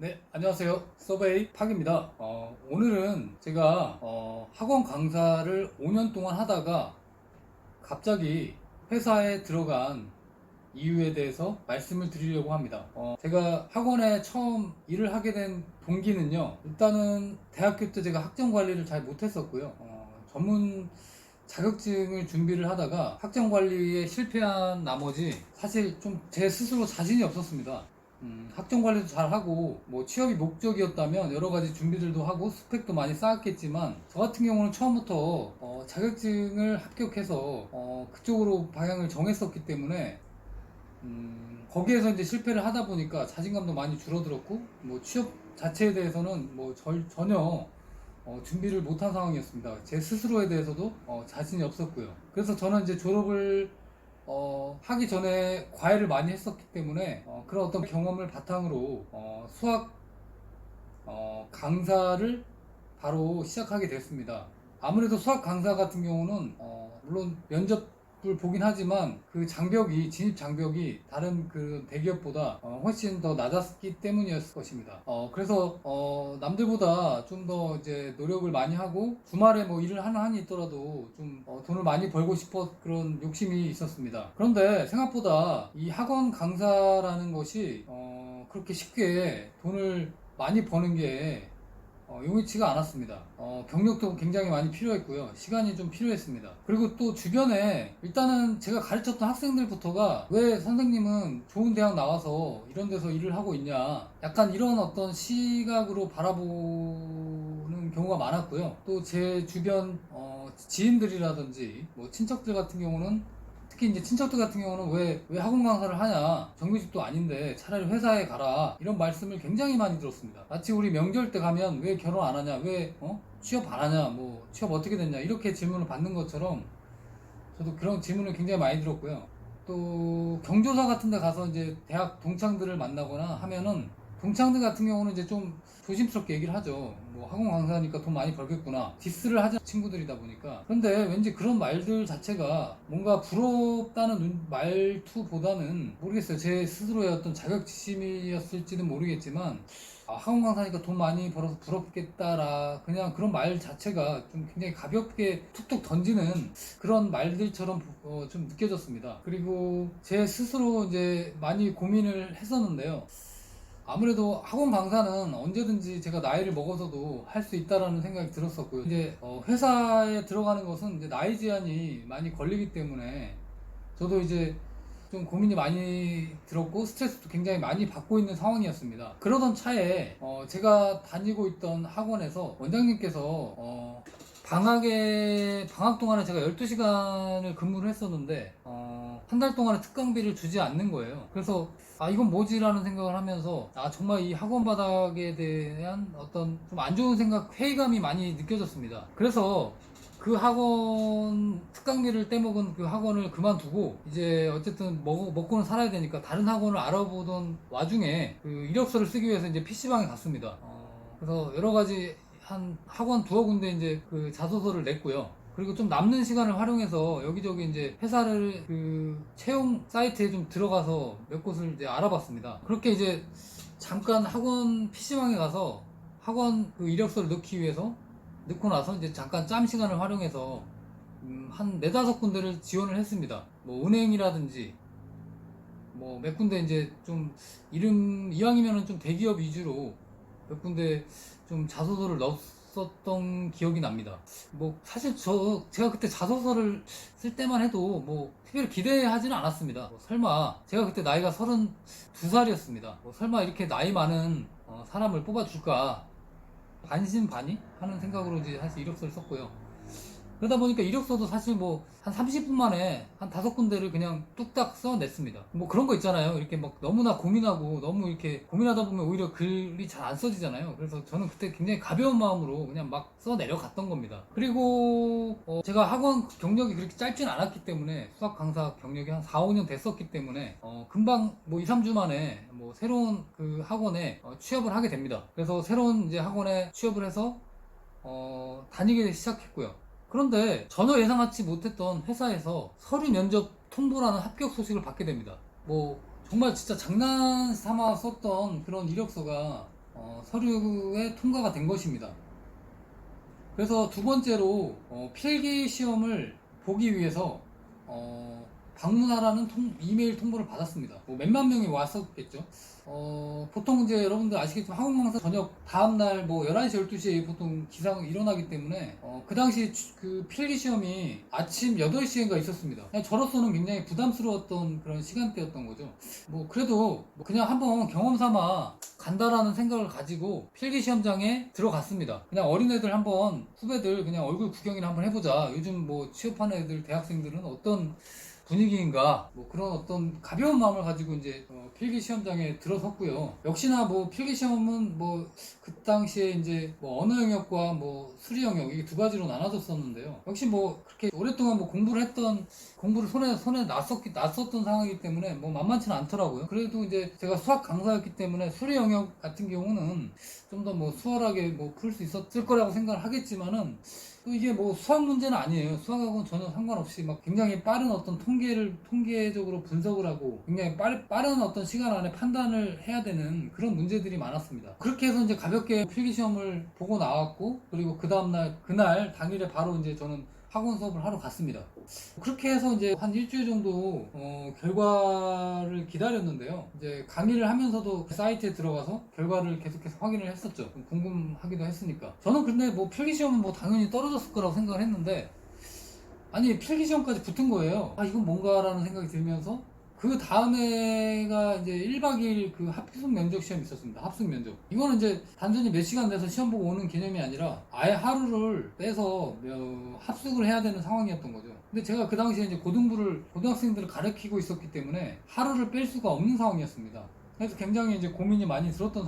네, 안녕하세요. 서베이 팍입니다. 오늘은 제가 학원 강사를 5년 동안 하다가 갑자기 회사에 들어간 이유에 대해서 말씀을 드리려고 합니다. 제가 학원에 처음 일을 하게 된 동기는요. 일단은 대학교 때 제가 학점 관리를 잘 못했었고요. 전문 자격증을 준비를 하다가 학점 관리에 실패한 나머지 사실 좀 제 스스로 자신이 없었습니다. 학점 관리도 잘 하고 뭐 취업이 목적이었다면 여러 가지 준비들도 하고 스펙도 많이 쌓았겠지만 저 같은 경우는 처음부터 자격증을 합격해서 그쪽으로 방향을 정했었기 때문에 거기에서 이제 실패를 하다 보니까 자신감도 많이 줄어들었고 뭐 취업 자체에 대해서는 뭐 전혀 준비를 못한 상황이었습니다. 제 스스로에 대해서도 자신이 없었고요. 그래서 저는 이제 졸업을 하기 전에 과외를 많이 했었기 때문에 그런 어떤 경험을 바탕으로 수학 강사를 바로 시작하게 됐습니다. 아무래도 수학 강사 같은 경우는 물론 면접을 보긴 하지만 그 장벽이 진입 장벽이 다른 그 대기업보다 훨씬 더 낮았기 때문이었을 것입니다. 그래서 남들보다 좀 더 이제 노력을 많이 하고 주말에 뭐 일을 하는 한이 있더라도 좀 돈을 많이 벌고 싶어 그런 욕심이 있었습니다. 그런데 생각보다 이 학원 강사라는 것이 그렇게 쉽게 돈을 많이 버는 게 용이치가 않았습니다. 경력도 굉장히 많이 필요했고요. 시간이 좀 필요했습니다. 그리고 또 주변에 일단은 제가 가르쳤던 학생들부터가 왜 선생님은 좋은 대학 나와서 이런 데서 일을 하고 있냐 약간 이런 어떤 시각으로 바라보는 경우가 많았고요. 또 제 주변 지인들이라든지 뭐 친척들 같은 경우는 특히 이제 친척들 같은 경우는 왜 학원 강사를 하냐 정규직도 아닌데 차라리 회사에 가라 이런 말씀을 굉장히 많이 들었습니다. 마치 우리 명절 때 가면 왜 결혼 안 하냐 왜 취업 안 하냐 뭐 취업 어떻게 됐냐 이렇게 질문을 받는 것처럼 저도 그런 질문을 굉장히 많이 들었고요. 또 경조사 같은 데 가서 이제 대학 동창들을 만나거나 하면은 동창들 같은 경우는 이제 좀 조심스럽게 얘기를 하죠. 뭐 학원 강사니까 돈 많이 벌겠구나. 디스를 하지 친구들이다 보니까. 그런데 왠지 그런 말들 자체가 뭔가 부럽다는 말투보다는 모르겠어요. 제 스스로의 어떤 자격지심이었을지는 모르겠지만 학원 강사니까 돈 많이 벌어서 부럽겠다라 그냥 그런 말 자체가 좀 굉장히 가볍게 툭툭 던지는 그런 말들처럼 좀 느껴졌습니다. 그리고 제 스스로 이제 많이 고민을 했었는데요. 아무래도 학원 강사는 언제든지 제가 나이를 먹어서도 할 수 있다라는 생각이 들었었고요. 이제 회사에 들어가는 것은 이제 나이 제한이 많이 걸리기 때문에 저도 이제 좀 고민이 많이 들었고 스트레스도 굉장히 많이 받고 있는 상황이었습니다. 그러던 차에 제가 다니고 있던 학원에서 원장님께서 방학 동안에 제가 12시간을 근무를 했었는데 한 달 동안의 특강비를 주지 않는 거예요. 그래서 이건 뭐지라는 생각을 하면서 정말 이 학원 바닥에 대한 어떤 좀 안 좋은 생각, 회의감이 많이 느껴졌습니다. 그래서 그 학원 특강비를 떼먹은 그 학원을 그만두고 이제 어쨌든 먹고는 살아야 되니까 다른 학원을 알아보던 와중에 그 이력서를 쓰기 위해서 이제 PC방에 갔습니다. 그래서 여러 가지 한 학원 두어 군데 이제 그 자소서를 냈고요. 그리고 좀 남는 시간을 활용해서 여기저기 이제 회사를 그 채용 사이트에 좀 들어가서 몇 곳을 이제 알아봤습니다. 그렇게 이제 잠깐 학원 PC방에 가서 학원 그 이력서를 넣기 위해서 넣고 나서 이제 잠깐 짬 시간을 활용해서 한 네다섯 군데를 지원을 했습니다. 뭐 은행이라든지 뭐 몇 군데 이제 좀 이름 이왕이면은 좀 대기업 위주로 몇 군데 좀 자소서를 넣었었던 기억이 납니다. 뭐 사실 제가 그때 자소서를 쓸 때만 해도 뭐 특별히 기대하지는 않았습니다. 뭐 설마 제가 그때 나이가 32살이었습니다. 뭐 설마 이렇게 나이 많은 사람을 뽑아줄까 반신반의 하는 생각으로 이제 사실 이력서를 썼고요. 그러다 보니까 이력서도 사실 뭐 한 30분 만에 한 5군데를 그냥 뚝딱 써냈습니다. 뭐 그런 거 있잖아요. 이렇게 막 너무나 고민하고 너무 이렇게 고민하다 보면 오히려 글이 잘 안 써지잖아요. 그래서 저는 그때 굉장히 가벼운 마음으로 그냥 막 써내려갔던 겁니다. 그리고 제가 학원 경력이 그렇게 짧진 않았기 때문에 수학 강사 경력이 한 4, 5년 됐었기 때문에 금방 뭐 2, 3주 만에 뭐 새로운 그 학원에 취업을 하게 됩니다. 그래서 새로운 이제 학원에 취업을 해서 다니기 시작했고요. 그런데 전혀 예상하지 못했던 회사에서 서류 면접 통보라는 합격 소식을 받게 됩니다. 뭐 정말 진짜 장난 삼아 썼던 그런 이력서가 서류에 통과가 된 것입니다. 그래서 두 번째로 필기 시험을 보기 위해서 방문하라는 이메일 통보를 받았습니다. 뭐 몇만 명이 왔었겠죠. 보통 이제 여러분들 아시겠지만 항공망사 저녁 다음날 뭐 11시, 12시에 보통 기상이 일어나기 때문에 그 당시 그 필기 시험이 아침 8시인가 있었습니다. 그냥 저로서는 굉장히 부담스러웠던 그런 시간대였던 거죠. 뭐 그래도 뭐 그냥 한번 경험 삼아 간다라는 생각을 가지고 필기 시험장에 들어갔습니다. 그냥 어린애들 한번 후배들 그냥 얼굴 구경이나 한번 해보자. 요즘 뭐 취업하는 애들 대학생들은 어떤 분위기인가 뭐 그런 어떤 가벼운 마음을 가지고 이제 필기 시험장에 들어섰고요. 역시나 뭐 필기 시험은 뭐 그 당시에 이제 뭐 언어 영역과 뭐 수리 영역 이게 두 가지로 나눠졌었는데요. 역시 뭐 그렇게 오랫동안 뭐 공부를 손에 놨었던 상황이기 때문에 뭐 만만치는 않더라고요. 그래도 이제 제가 수학 강사였기 때문에 수리 영역 같은 경우는 좀 더 뭐 수월하게 뭐 풀 수 있었을 거라고 생각을 하겠지만은 또 이게 뭐 수학 문제는 아니에요. 수학하고는 전혀 상관없이 막 굉장히 빠른 어떤 통계적으로 분석을 하고 굉장히 빠른 어떤 시간 안에 판단을 해야 되는 그런 문제들이 많았습니다. 그렇게 해서 이제 가볍게 필기 시험을 보고 나왔고, 그리고 그 다음날, 당일에 바로 이제 저는 학원 수업을 하러 갔습니다. 그렇게 해서 이제 한 일주일 정도 결과를 기다렸는데요. 이제 강의를 하면서도 사이트에 들어가서 결과를 계속해서 확인을 했었죠. 좀 궁금하기도 했으니까. 저는 근데 뭐 필기시험은 뭐 당연히 떨어졌을 거라고 생각을 했는데, 아니 필기시험까지 붙은 거예요. 아 이건 뭔가라는 생각이 들면서 그 다음에가 이제 1박 2일 그 합숙 면접 시험이 있었습니다. 합숙 면접. 이거는 이제 단순히 몇 시간 내서 시험 보고 오는 개념이 아니라 아예 하루를 빼서 합숙을 해야 되는 상황이었던 거죠. 근데 제가 그 당시에 이제 고등학생들을 가르치고 있었기 때문에 하루를 뺄 수가 없는 상황이었습니다. 그래서 굉장히 이제 고민이 많이 들었던